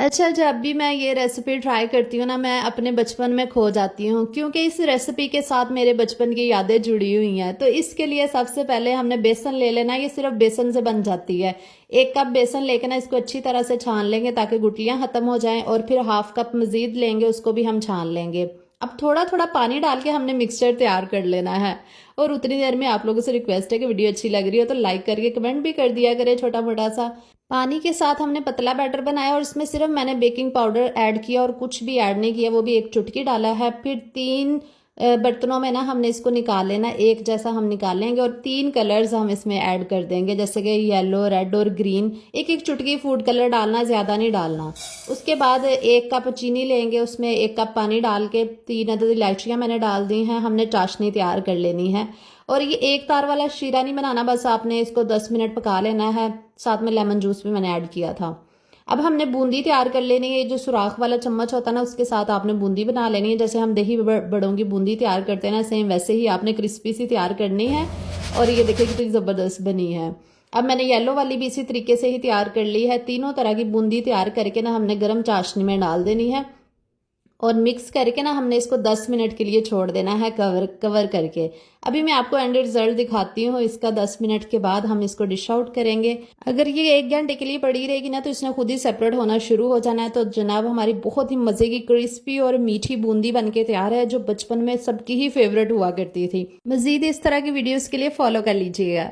अच्छा, जब भी मैं ये रेसिपी ट्राई करती हूँ ना, मैं अपने बचपन में खो जाती हूँ क्योंकि इस रेसिपी के साथ मेरे बचपन की यादें जुड़ी हुई हैं। तो इसके लिए सबसे पहले हमने बेसन ले लेना। ये सिर्फ बेसन से बन जाती है। 1 कप बेसन लेके ना इसको अच्छी तरह से छान लेंगे ताकि गुठलियां खत्म हो जाएं, और फिर ½ कप मजीद लेंगे, उसको भी हम छान लेंगे। अब थोड़ा थोड़ा पानी डाल के हमने मिक्सचर तैयार कर लेना है। और उतनी देर में आप लोगों से रिक्वेस्ट है कि वीडियो अच्छी लग रही हो तो लाइक करके कमेंट भी कर दिया करें छोटा मोटा सा। पानी के साथ हमने पतला बैटर बनाया और इसमें सिर्फ मैंने बेकिंग पाउडर ऐड किया और कुछ भी ऐड नहीं किया, वो भी 1 चुटकी डाला है। फिर 3 बर्तनों में ना हमने इसको निकाल लेना, एक जैसा हम निकाल लेंगे, और 3 कलर्स हम इसमें ऐड कर देंगे, जैसे कि येलो, रेड और ग्रीन। 1 1 चुटकी फूड कलर डालना, ज़्यादा नहीं डालना। उसके बाद 1 कप चीनी लेंगे, उसमें 1 कप पानी डाल के 3 अदद इलायचियाँ मैंने डाल दी हैं। हमने चाशनी तैयार कर लेनी है। और ये एक तार वाला शीरा नहीं बनाना, बस आपने इसको 10 मिनट पका लेना है। साथ में लेमन जूस भी मैंने ऐड किया था। अब हमने बूंदी तैयार कर लेनी है। ये जो सुराख वाला चम्मच होता है ना, उसके साथ आपने बूंदी बना लेनी है। जैसे हम दही बड़ों की बूंदी तैयार करते हैं ना, सेम वैसे ही आपने क्रिस्पी सी तैयार करनी है। और ये देखिए कितनी ज़बरदस्त बनी है। अब मैंने येलो वाली भी इसी तरीके से ही तैयार कर ली है। तीनों तरह की बूंदी तैयार करके ना हमने गर्म चाशनी में डाल देनी है, और मिक्स करके ना हमने इसको 10 मिनट के लिए छोड़ देना है, कवर करके। अभी मैं आपको एंड रिजल्ट दिखाती हूँ इसका। 10 मिनट के बाद हम इसको डिश आउट करेंगे। अगर ये 1 घंटे के लिए पड़ी रहेगी ना, तो इसने खुद ही सेपरेट होना शुरू हो जाना है। तो जनाब, हमारी बहुत ही मज़े की क्रिस्पी और मीठी बूंदी बनके तैयार है, जो बचपन में सबकी ही फेवरेट हुआ करती थी। मज़ीद इस तरह की वीडियोज़ के लिए फॉलो कर लीजिएगा।